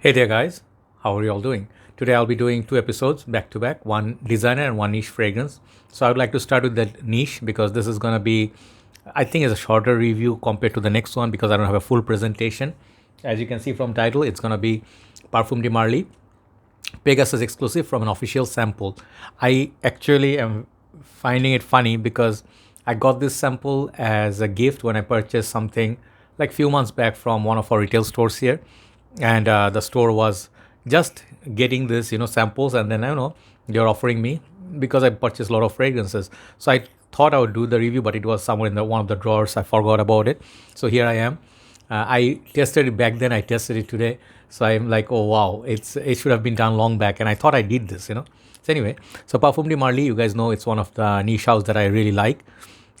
Hey there, guys. How are you all doing? Today I'll be doing two episodes back to back, one designer and one niche fragrance. So I would like to start with that niche because this is going to be, I think, is a shorter review compared to the next one because I don't have a full presentation. As you can see from title, it's going to be Parfum de Marly, Pegasus Exclusive from an official sample. I actually am finding it funny because I got this sample as a gift when I purchased something like few months back from one of our retail stores here, and the store was just getting this samples, and then they're offering me because I purchased a lot of fragrances. So I thought I would do the review, but it was somewhere in one of the drawers. I forgot about it. So here I am. I tested it back then. I tested it today. So I'm like, oh wow, it should have been done long back, and I thought I did this. So anyway, so Parfum de Marly, you guys know it's one of the niche house that I really like,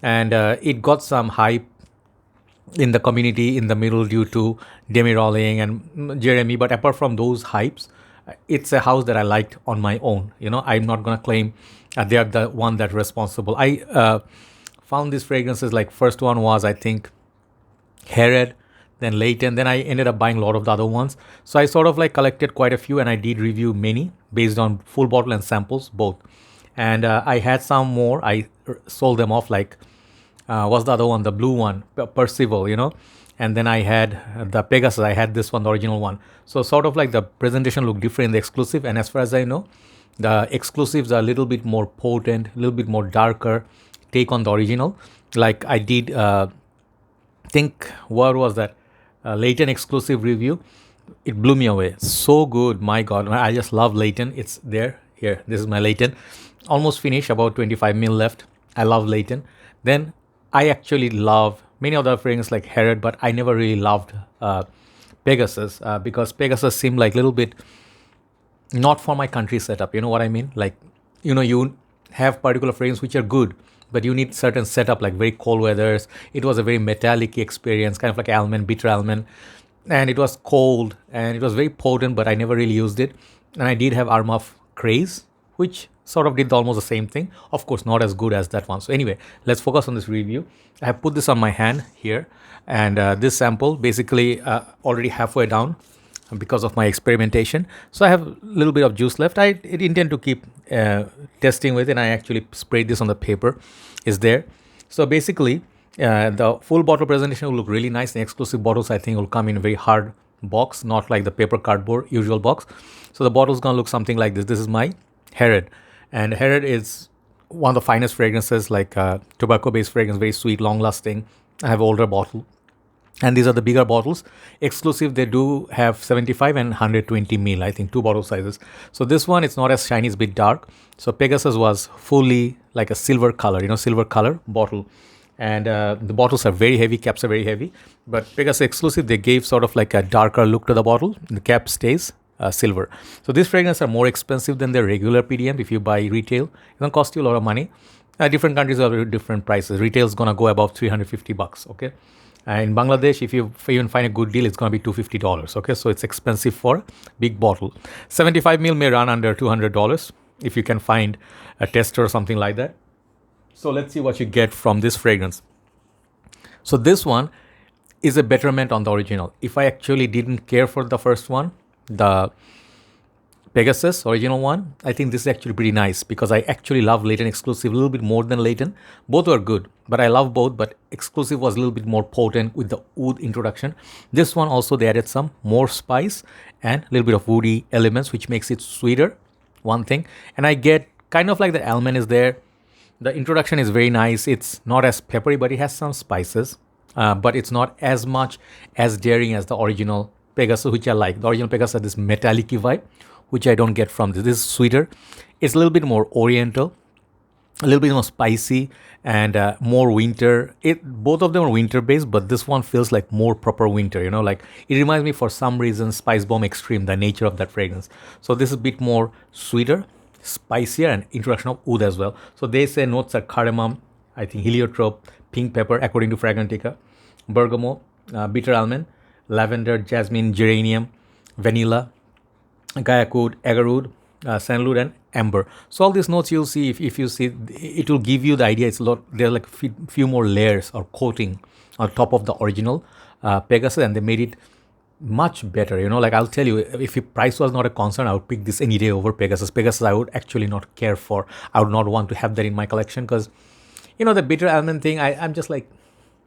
and it got some hype in the community in the middle due to Demi Rolling and Jeremy. But apart from those hypes, it's a house that I liked on my own. I'm not gonna claim they are the one that responsible. I found these fragrances, like first one was, I think, Herod, then Leighton, then I ended up buying a lot of the other ones. So I sort of like collected quite a few, and I did review many based on full bottle and samples both. And I had some more. I sold them off, like what's the other one, the blue one, Percival. And then I had the Pegasus. I had this one, the original one. So sort of like the presentation looked different in the exclusive, and as far as I know, the exclusives are a little bit more potent, a little bit more darker take on the original. Like I did think, what was that, Leighton exclusive review. It blew me away, so good, my god. I just love Leighton. It's there, here, this is my Leighton, almost finished, about 25 mil left. I love Leighton. Then I actually love many other fragrances like Herod, but I never really loved Pegasus because Pegasus seemed like a little bit not for my country setup. You know what I mean? Like, you have particular fragrances which are good, but you need certain setup, like very cold weathers. It was a very metallic experience, kind of like almond, bitter almond, and it was cold and it was very potent, but I never really used it. And I did have Armaf Craze, which sort of did almost the same thing. Of course, not as good as that one. So anyway, let's focus on this review. I have put this on my hand here, and this sample basically already halfway down because of my experimentation. So I have a little bit of juice left. I intend to keep testing with it, and I actually sprayed this on the paper. Is there. So basically, the full bottle presentation will look really nice. The exclusive bottles, I think, will come in a very hard box, not like the paper cardboard usual box. So the bottle is going to look something like this. This is my Herod. And Herod is one of the finest fragrances, like tobacco-based fragrance, very sweet, long-lasting. I have an older bottle. And these are the bigger bottles. Exclusive, they do have 75 and 120 ml, I think, two bottle sizes. So this one, it's not as shiny, it's a bit dark. So Pegasus was fully like a silver color, silver color bottle. And the bottles are very heavy, caps are very heavy. But Pegasus Exclusive, they gave sort of like a darker look to the bottle. The cap stays silver. So these fragrances are more expensive than their regular PDM. If you buy retail, it's going to cost you a lot of money. Different countries have different prices. Retail is going to go above $350, okay? In Bangladesh, if you even find a good deal, it's going to be $250, okay? So it's expensive for big bottle. 75 ml may run under $200 if you can find a tester or something like that. So let's see what you get from this fragrance. So this one is a betterment on the original. If I actually didn't care for the first one, the Pegasus original one, I think this is actually pretty nice because I actually love Leighton Exclusive a little bit more than Leighton. Both were good, but I love both, but Exclusive was a little bit more potent with the oud introduction. This one also, they added some more spice and a little bit of woody elements, which makes it sweeter, one thing. And I get kind of like the almond is there. The introduction is very nice. It's not as peppery, but it has some spices, but it's not as much as daring as the original Pegasus, which I like. The original Pegasus had this metallic vibe, which I don't get from this. This is sweeter. It's a little bit more oriental, a little bit more spicy, and more winter. Both of them are winter based, but this one feels like more proper winter. Like it reminds me, for some reason, Spice Bomb Extreme, the nature of that fragrance. So this is a bit more sweeter, spicier, and introduction of oud as well. So they say notes are cardamom, I think heliotrope, pink pepper, according to Fragrantica, bergamot, bitter almond, lavender, jasmine, geranium, vanilla, guaiac, agarwood, sandalwood, and amber. So all these notes you'll see, if you see, it will give you the idea. It's a lot. There are like few more layers or coating on top of the original Pegasus, and they made it much better. Like I'll tell you, if price was not a concern, I would pick this any day over Pegasus. Pegasus, I would actually not care for. I would not want to have that in my collection because, the bitter almond thing, I'm just like,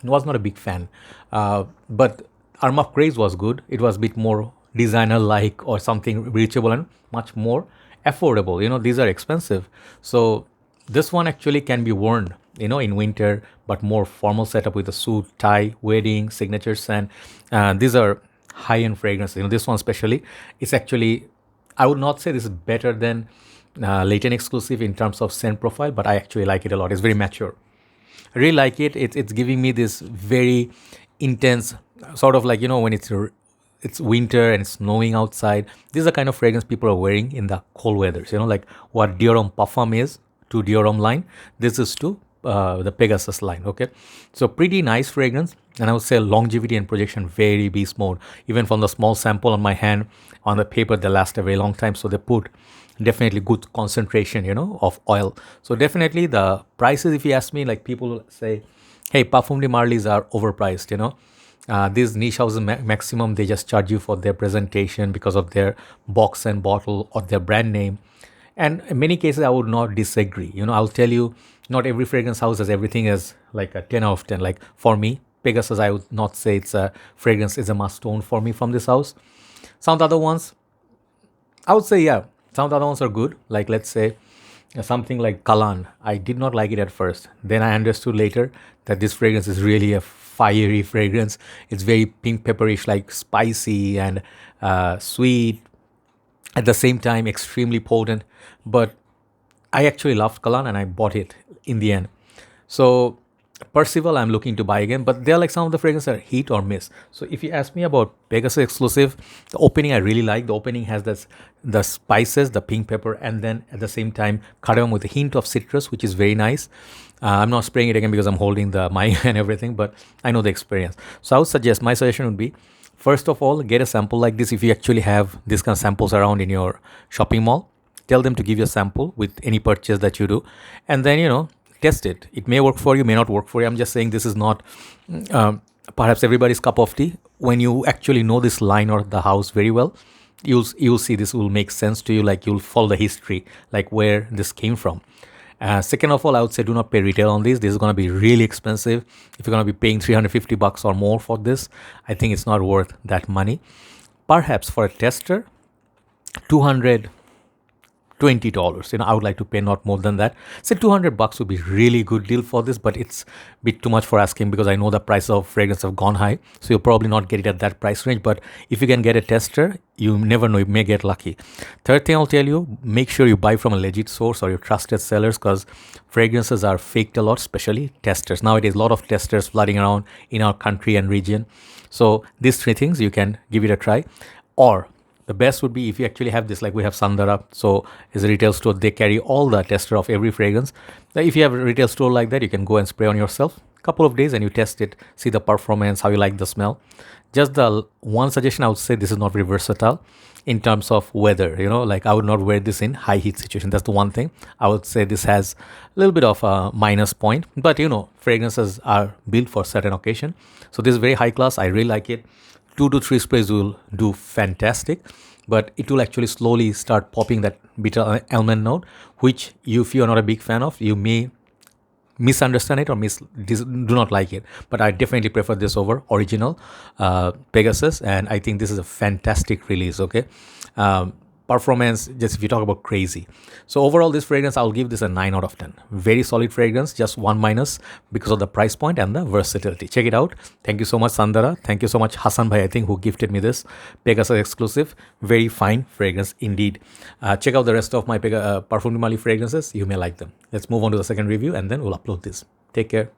was not a big fan. But Arm of Craze was good. It was a bit more designer like or something reachable and much more affordable. These are expensive. So this one actually can be worn, in winter, but more formal setup with a suit, tie, wedding, signatures, and these are high-end fragrances. This one especially, it's actually, I would not say this is better than Decant Exclusif in terms of scent profile, but I actually like it a lot. It's very mature. I really like it. It's giving me this very intense sort of like, when it's winter and it's snowing outside. These are kind of fragrance people are wearing in the cold weathers. Like what Dior Parfum is to Dior line. This is to the Pegasus line. Okay, so pretty nice fragrance, and I would say longevity and projection very beast mode. Even from the small sample on my hand on the paper, they last a very long time. So they put definitely good concentration, of oil. So definitely the prices, if you ask me, like people say, hey, Parfum de Marly's are overpriced, these niche houses maximum, they just charge you for their presentation because of their box and bottle or their brand name. And in many cases, I would not disagree. I'll tell you, not every fragrance house has everything as like a 10 out of 10. Like for me, Pegasus, I would not say it's a fragrance is a must own for me from this house. Some of the other ones, I would say, yeah, some of the other ones are good. Like let's say something like Kalan. I did not like it at first. Then I understood later that this fragrance is really a fiery fragrance. It's very pink pepperish, like spicy and sweet. At the same time, extremely potent. But I actually loved Kalan and I bought it in the end. So Percival, I'm looking to buy again, but they're like some of the fragrances are hit or miss. So if you ask me about Pegasus Exclusif, the opening I really like. The opening has the spices, the pink pepper, and then at the same time cardamom with a hint of citrus, which is very nice. I'm not spraying it again because I'm holding the mic and everything, but I know the experience. So I would suggest, my suggestion would be, first of all, get a sample like this. If you actually have these kind of samples around in your shopping mall, tell them to give you a sample with any purchase that you do, and then test it. It may work for you, may not work for you. I'm just saying this is not perhaps everybody's cup of tea. When you actually know this line or the house very well, you'll see this will make sense to you. Like you'll follow the history, like where this came from. Second of all, I would say do not pay retail on this. This is going to be really expensive. If you're going to be paying $350 or more for this, I think it's not worth that money. Perhaps for a tester, $220. I would like to pay not more than that. Say $200 would be really good deal for this, but it's a bit too much for asking because I know the price of fragrance have gone high. So you'll probably not get it at that price range. But if you can get a tester, you never know, you may get lucky. Third thing I'll tell you, make sure you buy from a legit source or your trusted sellers, because fragrances are faked a lot, especially testers. Nowadays, a lot of testers flooding around in our country and region. So these three things, you can give it a try. Or the best would be if you actually have this, like we have Sandara. So as a retail store, they carry all the tester of every fragrance. If you have a retail store like that, you can go and spray on yourself couple of days and you test it, see the performance, how you like the smell. Just the one suggestion, I would say this is not very versatile in terms of weather. Like I would not wear this in high heat situation. That's the one thing I would say. This has a little bit of a minus point, but fragrances are built for certain occasion. So this is very high class. I really like it. 2 to 3 sprays will do fantastic, but it will actually slowly start popping that bitter almond note, which if you're not a big fan of, you may misunderstand it or do not like it. But I definitely prefer this over original Pegasus, and I think this is a fantastic release. Okay, performance, just if you talk about crazy. So overall, this fragrance, I'll give this a 9 out of 10. Very solid fragrance, just 1 minus because of the price point and the versatility. Check it out. Thank you so much, Sandara. Thank you so much, Hassan Bhai, I think, who gifted me this Pegasus Exclusif. Very fine fragrance indeed. Check out the rest of my Parfum de Marly fragrances. You may like them. Let's move on to the second review and then we'll upload this. Take care.